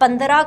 15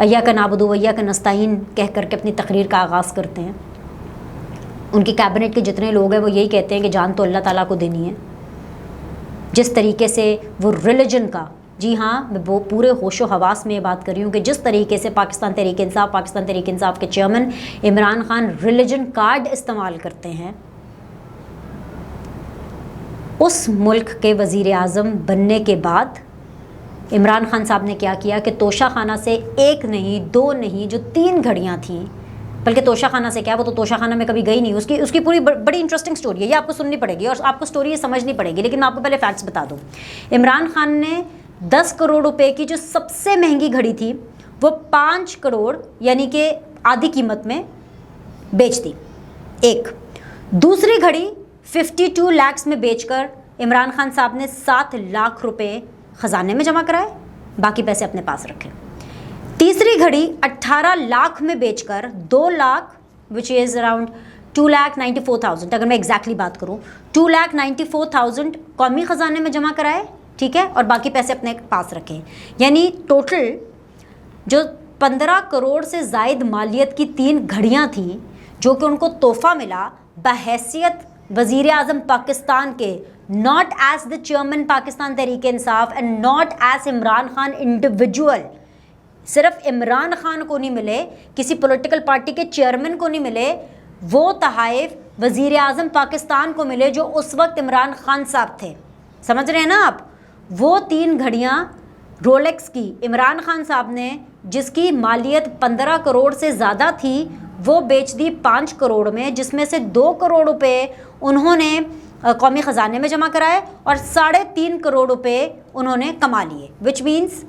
ایاک نعبد و ایاک نستعین کہہ کر کے اپنی تقریر کا آغاز کرتے ہیں. ان کی کیبنٹ کے جتنے لوگ ہیں وہ یہی کہتے ہیں کہ جان تو اللہ تعالیٰ کو دینی ہے. جس طریقے سے وہ ریلیجن کا، جی ہاں میں وہ پورے ہوش و حواس میں یہ بات کر رہی ہوں کہ جس طریقے سے پاکستان تحریک انصاف کے chairman Imran Khan religion card استعمال کرتے ہیں، اس ملک کے وزیر اعظم بننے کے بعد عمران خان صاحب نے کیا کیا کہ توشہ خانہ سے ایک نہیں، دو نہیں، جو 3 گھڑیاں تھیں، بلکہ توشہ خانہ سے کیا، وہ تو توشہ خانہ میں کبھی گئی نہیں. اس کی پوری بڑی انٹرسٹنگ سٹوری ہے، یہ آپ کو سننی پڑے گی اور آپ کو سٹوری یہ سمجھنی پڑے گی. لیکن میں آپ کو پہلے فیکٹس بتا دوں. عمران خان نے 10 کروڑ روپے کی جو سب سے مہنگی گھڑی تھی وہ 5 کروڑ یعنی کہ آدھی قیمت میں بیچ دی. ایک دوسری گھڑی 52 لاکھ میں بیچ کر عمران خان صاحب نے 7 لاکھ روپے خزانے میں جمع کرائے، باقی پیسے اپنے پاس رکھے. تیسری گھڑی 18 لاکھ میں بیچ کر 2 لاکھ وچ از اراؤنڈ 2,94,000، اگر میں ایگزیکٹلی بات کروں 2,94,000 قومی خزانے میں جمع کرائے، ٹھیک ہے، اور باقی پیسے اپنے پاس رکھے. یعنی ٹوٹل جو 15 کروڑ سے زائد مالیت کی 3 گھڑیاں تھیں جو کہ ان کو تحفہ ملا بحیثیت وزیر اعظم پاکستان کے، not as the chairman Pakistan Tehreek Insaf and not as Imran Khan individual. صرف عمران خان کو نہیں ملے، کسی پولیٹیکل پارٹی کے چیئرمین کو نہیں ملے، وہ تحائف وزیر اعظم پاکستان کو ملے جو اس وقت عمران خان صاحب تھے. سمجھ رہے ہیں نا آپ؟ وہ 3 گھڑیاں رولیکس کی عمران خان صاحب نے، جس کی مالیت 15 کروڑ سے زیادہ تھی، وہ بیچ دی 5 کروڑ میں، جس میں سے 2 کروڑ روپے انہوں نے قومی خزانے میں جمع کرائے اور 3.5 کروڑ روپے انہوں نے کما لیے، وچ مینس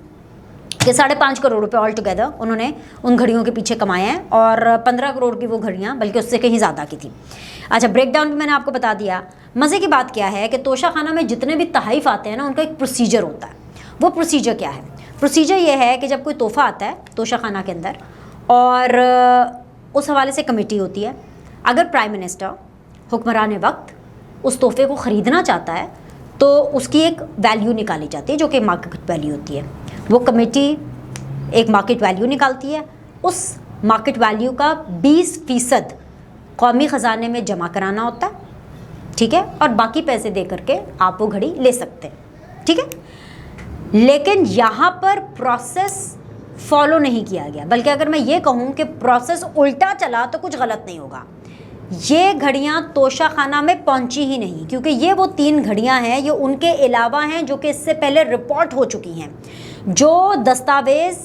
کہ 5.5 کروڑ روپے آل ٹوگیدر انہوں نے ان گھڑیوں کے پیچھے کمائے ہیں، اور 15 کروڑ کی وہ گھڑیاں بلکہ اس سے کہیں زیادہ کی تھی. اچھا بریک ڈاؤن بھی میں نے آپ کو بتا دیا. مزے کی بات کیا ہے کہ توشہ خانہ میں جتنے بھی تحائف آتے ہیں نا، ان کا ایک پروسیجر ہوتا ہے. وہ پروسیجر کیا ہے؟ پروسیجر یہ ہے کہ جب کوئی تحفہ آتا ہے توشہ خانہ کے اندر، اور اس حوالے سے کمیٹی ہوتی ہے. اگر پرائم منسٹر حکمران وقت اس تحفے کو خریدنا چاہتا ہے تو اس کی ایک ویلیو نکالی جاتی ہے جو کہ مارکیٹ ویلیو ہوتی ہے. وہ کمیٹی ایک مارکیٹ ویلیو نکالتی ہے، اس مارکیٹ ویلیو کا 20% قومی خزانے میں جمع کرانا ہوتا ہے، ٹھیک ہے، اور باقی پیسے دے کر کے آپ وہ گھڑی لے سکتے ہیں، ٹھیک ہے. لیکن یہاں پر پروسیس فالو نہیں کیا گیا، بلکہ اگر میں یہ کہوں کہ پروسیس الٹا چلا تو کچھ غلط نہیں ہوگا. یہ گھڑیاں توشہ خانہ میں پہنچی ہی نہیں، کیونکہ یہ وہ 3 گھڑیاں ہیں، یہ ان کے علاوہ ہیں جو کہ اس سے پہلے رپورٹ ہو چکی ہیں. جو دستاویز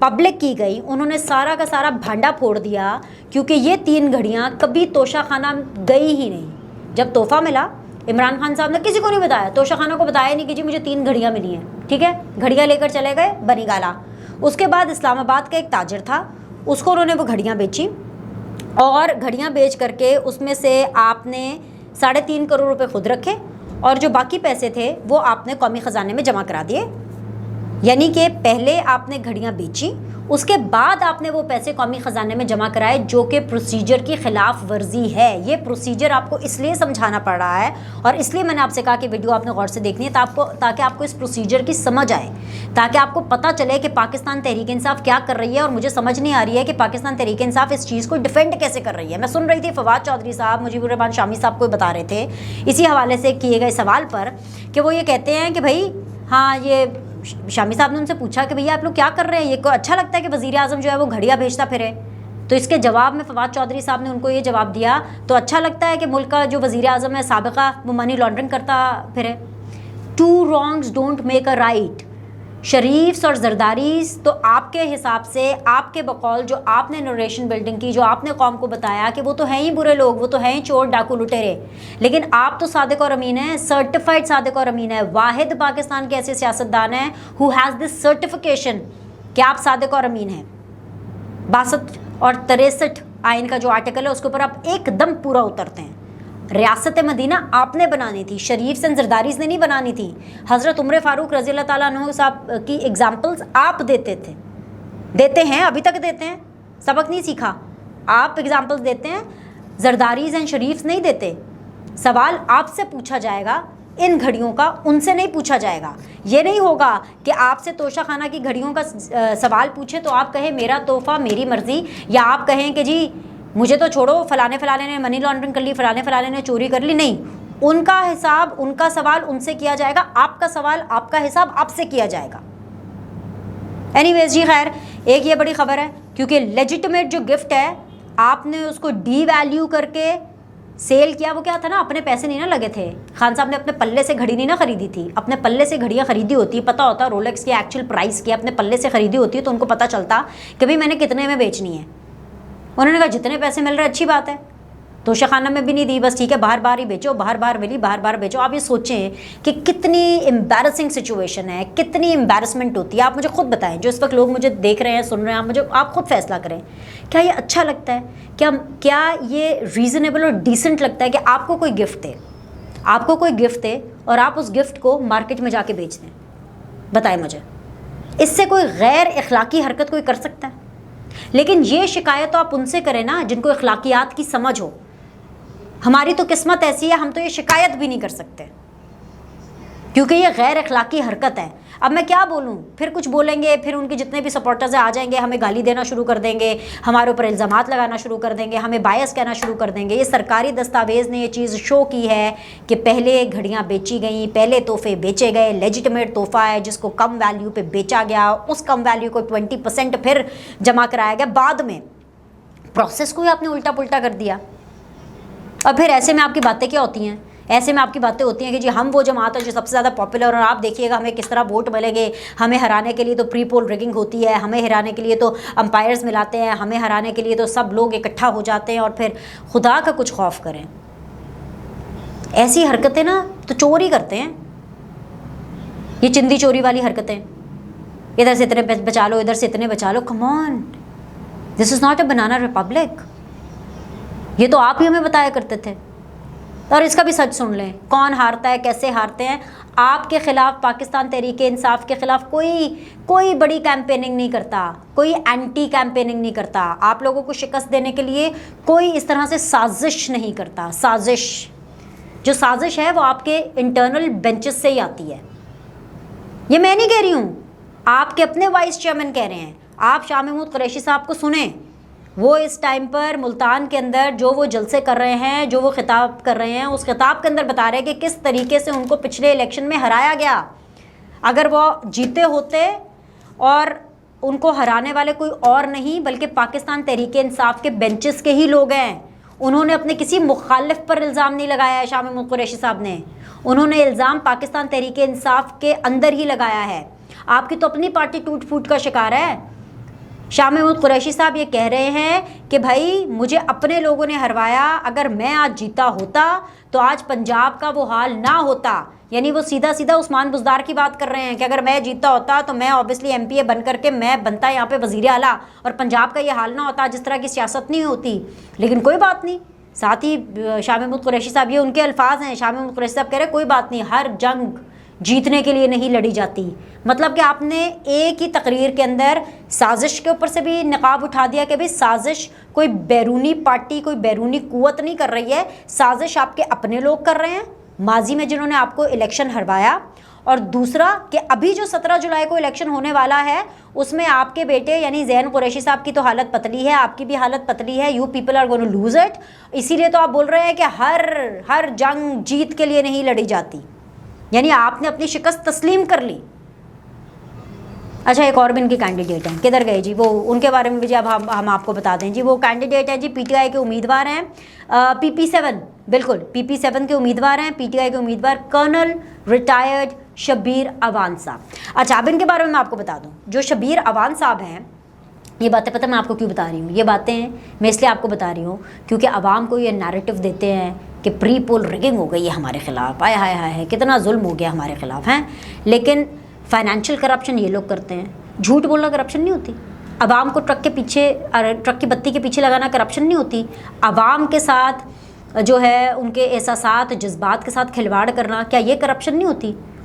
پبلک کی گئی انہوں نے سارا کا سارا بھانڈا پھوڑ دیا، کیونکہ یہ 3 گھڑیاں کبھی توشہ خانہ گئی ہی نہیں. جب تحفہ ملا عمران خان صاحب نے کسی کو نہیں بتایا، توشہ خانہ کو بتایا نہیں کہ جی مجھے 3 گھڑیاں ملی ہیں، ٹھیک ہے، گھڑیاں لے کر چلے گئے بنی گالا. اس کے بعد اسلام آباد کا ایک تاجر تھا، اس کو انہوں نے وہ گھڑیاں بیچی، اور گھڑیاں بیچ کر کے اس میں سے آپ نے 3.5 کروڑ روپے خود رکھے، اور جو باقی پیسے تھے وہ آپ نے قومی خزانے میں جمع کرا دیے. یعنی کہ پہلے آپ نے گھڑیاں بیچی، اس کے بعد آپ نے وہ پیسے قومی خزانے میں جمع کرائے، جو کہ پروسیجر کی خلاف ورزی ہے. یہ پروسیجر آپ کو اس لیے سمجھانا پڑ رہا ہے، اور اس لیے میں نے آپ سے کہا کہ ویڈیو آپ نے غور سے دیکھنی ہے تاکہ آپ کو اس پروسیجر کی سمجھ آئے، تاکہ آپ کو پتہ چلے کہ پاکستان تحریک انصاف کیا کر رہی ہے. اور مجھے سمجھ نہیں آ رہی ہے کہ پاکستان تحریک انصاف اس چیز کو ڈیفینڈ کیسے کر رہی ہے. میں سن رہی تھی فواد چودھری صاحب مجیب الرحمان شامی صاحب کو بتا رہے تھے اسی حوالے سے کیے گئے سوال پر، کہ وہ یہ کہتے ہیں کہ بھائی ہاں، یہ شامی صاحب نے ان سے پوچھا کہ بھیا آپ لوگ کیا کر رہے ہیں، یہ کو اچھا لگتا ہے کہ وزیر اعظم جو ہے وہ گھڑیاں بھیجتا پھرے؟ تو اس کے جواب میں فواد چودھری صاحب نے ان کو یہ جواب دیا، تو اچھا لگتا ہے کہ ملک کا جو وزیر اعظم ہے سابقہ وہ منی لانڈرنگ کرتا پھرے؟ 2 wrongs don't make a right. شریفس اور زرداریز تو آپ کے حساب سے، آپ کے بقول جو آپ نے نریشن بلڈنگ کی، جو آپ نے قوم کو بتایا کہ وہ تو ہیں ہی برے لوگ، وہ تو ہیں ہی چور ڈاکو لٹیرے، لیکن آپ تو صادق اور امین ہیں، سرٹیفائڈ صادق اور امین ہے. واحد پاکستان کے ایسے سیاستدان ہیں who has this certification کہ آپ صادق اور امین ہیں. 62 اور 63 آئین کا جو آرٹیکل ہے اس کے اوپر آپ ایک دم پورا اترتے ہیں. ریاست مدینہ آپ نے بنانی تھی، شریف سے زرداریز نے نہیں بنانی تھی. حضرت عمر فاروق رضی اللہ تعالیٰ عنہ صاحب کی ایگزامپلز آپ دیتے ہیں، ابھی تک دیتے ہیں، سبق نہیں سیکھا. آپ ایگزامپلز دیتے ہیں، زرداریز اینڈ شریف نہیں دیتے. سوال آپ سے پوچھا جائے گا ان گھڑیوں کا ان سے نہیں پوچھا جائے گا. یہ نہیں ہوگا کہ آپ سے توشہ خانہ کی گھڑیوں کا سوال پوچھے تو آپ کہیں میرا تحفہ میری مرضی, یا آپ کہیں کہ جی مجھے تو چھوڑو, فلانے نے منی لانڈرنگ کر لی, فلانے نے چوری کر لی. نہیں, ان کا حساب, ان کا سوال ان سے کیا جائے گا, آپ کا سوال, آپ کا حساب آپ سے کیا جائے گا. اینی ویز جی, خیر ایک یہ بڑی خبر ہے کیونکہ لیجیٹمیٹ جو گفٹ ہے آپ نے اس کو ڈی ویلیو کر کے سیل کیا. وہ کیا تھا نا, اپنے پیسے نہیں نا لگے تھے. خان صاحب نے اپنے پلے سے گھڑی نہیں نا خریدی تھی, اپنے پلے سے گھڑیاں خریدی ہوتی, پتہ ہوتا رولیکس کی ایکچوئل پرائس کی, اپنے پلے سے خریدی ہوتی ہے تو ان کو پتہ چلتا کہ بھئی میں نے کتنے میں بیچنی ہے. انہوں نے کہا جتنے پیسے مل رہے اچھی بات ہے, توشہ خانہ میں بھی نہیں دی, بس ٹھیک ہے باہر ہی بیچو, باہر ملی, باہر بیچو. آپ یہ سوچیں کہ کتنی امبیرسنگ سچویشن ہے, کتنی امبیرسمنٹ ہوتی ہے. آپ مجھے خود بتائیں, جو اس وقت لوگ مجھے دیکھ رہے ہیں, سن رہے ہیں, آپ خود فیصلہ کریں, کیا یہ اچھا لگتا ہے, کیا یہ ریزنیبل اور ڈیسنٹ لگتا ہے کہ آپ کو کوئی گفٹ دے, اور آپ اس گفٹ کو مارکیٹ میں جا کے بیچ دیں؟ بتائیں مجھے, اس سے کوئی غیر اخلاقی حرکت کوئی کر سکتا ہے؟ لیکن یہ شکایت تو آپ ان سے کریں نا جن کو اخلاقیات کی سمجھ ہو. ہماری تو قسمت ایسی ہے, ہم تو یہ شکایت بھی نہیں کر سکتے کیونکہ یہ غیر اخلاقی حرکت ہے. اب میں کیا بولوں, پھر کچھ بولیں گے, پھر ان کے جتنے بھی سپورٹرز آ جائیں گے, ہمیں گالی دینا شروع کر دیں گے, ہمارے اوپر الزامات لگانا شروع کر دیں گے, ہمیں بائس کہنا شروع کر دیں گے. یہ سرکاری دستاویز نے یہ چیز شو کی ہے کہ پہلے گھڑیاں بیچی گئیں, پہلے تحفے بیچے گئے, لیجیٹمیٹ تحفہ ہے جس کو کم ویلیو پہ بیچا گیا, اس کم ویلیو کو 20% پھر جمع کرایا گیا. بعد میں پروسیس کو ہی آپ نے الٹا پلٹا کر دیا. اور پھر ایسے میں آپ کی باتیں کیا ہوتی ہیں, ایسے میں آپ کی باتیں ہوتی ہیں کہ جی ہم وہ جماعت ہے جو سب سے زیادہ پاپولر, اور آپ دیکھیے گا ہمیں کس طرح ووٹ ملیں گے, ہمیں ہرانے کے لیے تو پری پول ریگنگ ہوتی ہے, ہمیں ہرانے کے لیے تو امپائرز ملاتے ہیں, ہمیں ہرانے کے لیے تو سب لوگ اکٹھا ہو جاتے ہیں. اور پھر خدا کا کچھ خوف کریں, ایسی حرکتیں نا تو چوری کرتے ہیں, یہ چندی چوری والی حرکتیں, ادھر سے اتنے بچا لو, ادھر سے اتنے بچا لو. کم آن, دس is not a banana republic. یہ تو آپ ہی ہمیں بتایا کرتے تھے. اور اس کا بھی سچ سن لیں, کون ہارتا ہے, کیسے ہارتے ہیں. آپ کے خلاف پاکستان تحریک انصاف کے خلاف کوئی بڑی کیمپیننگ نہیں کرتا, کوئی اینٹی کیمپیننگ نہیں کرتا. آپ لوگوں کو شکست دینے کے لیے کوئی اس طرح سے سازش نہیں کرتا. جو سازش ہے وہ آپ کے انٹرنل بینچز سے ہی آتی ہے. یہ میں نہیں کہہ رہی ہوں, آپ کے اپنے وائس چیئرمین کہہ رہے ہیں. آپ شاہ محمود قریشی صاحب کو سنیں, وہ اس ٹائم پر ملتان کے اندر جو وہ جلسے کر رہے ہیں, جو وہ خطاب کر رہے ہیں, اس خطاب کے اندر بتا رہے ہیں کہ کس طریقے سے ان کو پچھلے الیکشن میں ہرایا گیا. اگر وہ جیتے ہوتے, اور ان کو ہرانے والے کوئی اور نہیں بلکہ پاکستان تحریک انصاف کے بینچز کے ہی لوگ ہیں. انہوں نے اپنے کسی مخالف پر الزام نہیں لگایا ہے. شاہ محمود قریشی صاحب نے, انہوں نے الزام پاکستان تحریک انصاف کے اندر ہی لگایا ہے. آپ کی تو اپنی پارٹی ٹوٹ پھوٹ کا شکار ہے. شاہ محمود قریشی صاحب یہ کہہ رہے ہیں کہ بھائی مجھے اپنے لوگوں نے ہروایا, اگر میں آج جیتا ہوتا تو آج پنجاب کا وہ حال نہ ہوتا. یعنی وہ سیدھا عثمان بزدار کی بات کر رہے ہیں کہ اگر میں جیتا ہوتا تو میں اوبیسلی ایم پی اے بن کر کے میں بنتا یہاں پہ وزیر اعلیٰ, اور پنجاب کا یہ حال نہ ہوتا, جس طرح کی سیاست نہیں ہوتی. لیکن کوئی بات نہیں. ساتھ ہی شاہ محمود قریشی صاحب, یہ ان کے الفاظ ہیں, شاہ محمود قریشی صاحب کہہ رہے کوئی بات نہیں, ہر جنگ جیتنے کے لیے نہیں لڑی جاتی. مطلب کہ آپ نے ایک ہی تقریر کے اندر سازش کے اوپر سے بھی نقاب اٹھا دیا کہ بھئی سازش کوئی بیرونی پارٹی, کوئی بیرونی قوت نہیں کر رہی ہے, سازش آپ کے اپنے لوگ کر رہے ہیں ماضی میں جنہوں نے آپ کو الیکشن ہروایا. اور دوسرا کہ ابھی جو 17 جولائی کو الیکشن ہونے والا ہے اس میں آپ کے بیٹے یعنی زین قریشی صاحب کی تو حالت پتلی ہے, آپ کی بھی حالت پتلی ہے. You people are gonna lose it. اسی لیے تو آپ بول رہے ہیں کہ ہر جنگ جیت کے لیے نہیں لڑی جاتی. یعنی آپ نے اپنی شکست تسلیم کر لی. اچھا, ایک اور بھی ان کی کینڈیڈیٹ ہیں, کدھر گئے جی وہ, ان کے بارے میں بھی جی اب ہم آپ کو بتا دیں جی. وہ کینڈیڈیٹ ہیں جی پی ٹی آئی کے امیدوار ہیں, PP7, بالکل PP7 کے امیدوار ہیں, پی ٹی آئی کے امیدوار کرنل ریٹائرڈ شبیر اوان صاحب. اچھا, اب ان کے بارے میں آپ کو بتا دوں, جو شبیر اوان صاحب ہیں, یہ باتیں پتہ میں آپ کو کیوں بتا رہی ہوں, یہ باتیں میں اس لیے آپ کو بتا رہی ہوں کیونکہ عوام کو یہ نیریٹو دیتے ہیں کہ پری پول ریگنگ ہو گئی ہے ہمارے خلاف, آئے ہائے ہائے کتنا ظلم ہو گیا ہمارے خلاف ہیں. لیکن فائنینشیل کرپشن یہ لوگ کرتے ہیں. جھوٹ بولنا کرپشن نہیں ہوتی. عوام کو ٹرک کی بتی کے پیچھے لگانا کرپشن نہیں ہوتی. عوام کے ساتھ جو ہے ان کے احساسات جذبات کے ساتھ کھلواڑ کرنا, کیا یہ کرپشن نہیں ہوتی؟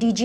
DG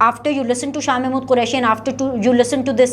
after you listen to Shah Mahmood Qureshi and after you listen to this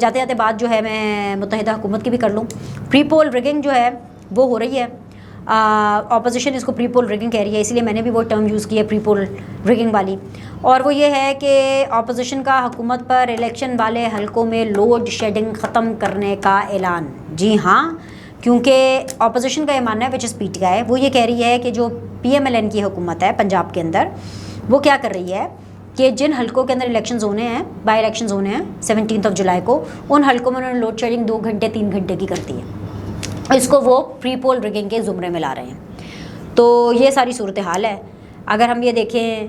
جاتے بات جو ہے میں متحدہ حکومت کی بھی کر لوں. پری پول ریگنگ جو ہے وہ ہو رہی ہے. اپوزیشن اس کو پری پول ریگنگ کہہ رہی ہے, اس لیے میں نے بھی وہ ٹرم یوز کی ہے پری پول ریگنگ والی. اور وہ یہ ہے کہ اپوزیشن کا حکومت پر الیکشن والے حلقوں میں لوڈ شیڈنگ ختم کرنے کا اعلان. جی ہاں, کیونکہ اپوزیشن کا یہ ماننا ہے وچ از پی ٹی آئی, وہ یہ کہہ رہی ہے کہ جو پی ایم ایل این کی حکومت ہے پنجاب کے اندر, وہ کیا کر رہی ہے کہ جن حلقوں کے اندر الیکشنز ہونے ہیں, بائی الیکشنز ہونے ہیں 17 جولائی کو, ان حلقوں میں انہوں نے لوڈ شیڈنگ 2 گھنٹے 3 گھنٹے کی کر دی ہے. اس کو وہ پری پول ریگنگ کے زمرے میں لا رہے ہیں. تو یہ ساری صورتحال ہے. اگر ہم یہ دیکھیں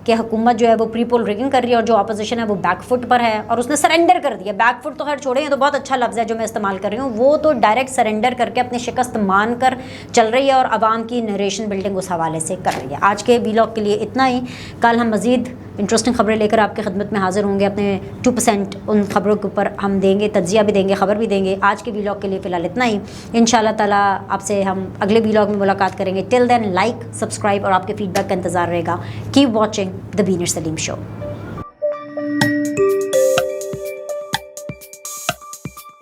کہ حکومت جو ہے وہ پری پول ریگنگ کر رہی ہے اور جو اپوزیشن ہے وہ بیک فٹ پر ہے, اور اس نے سرنڈر کر دیا. بیک فٹ تو خیر چھوڑیں, یہ تو بہت اچھا لفظ ہے جو میں استعمال کر رہی ہوں, وہ تو ڈائریکٹ سرنڈر کر کے اپنی شکست مان کر چل رہی ہے اور عوام کی نریشن بلڈنگ اس حوالے سے کر رہی ہے. آج کے ویلاگ کے لیے اتنا ہی. کل ہم مزید انٹرسٹنگ خبریں لے کر آپ کی خدمت میں حاضر ہوں گے. اپنے 2% ان خبروں کے اوپر ہم دیں گے, تجزیہ بھی دیں گے, خبر بھی دیں گے. آج کے ویلاگ کے لیے فی الحال اتنا ہی. انشاءاللہ تعالیٰ آپ سے ہم اگلے ویلاگ میں ملاقات کریں گے. ٹل دین لائک, سبسکرائب اور آپ کے فیڈ بیک کا انتظار رہے گا. Keep watching the banner Saleem show.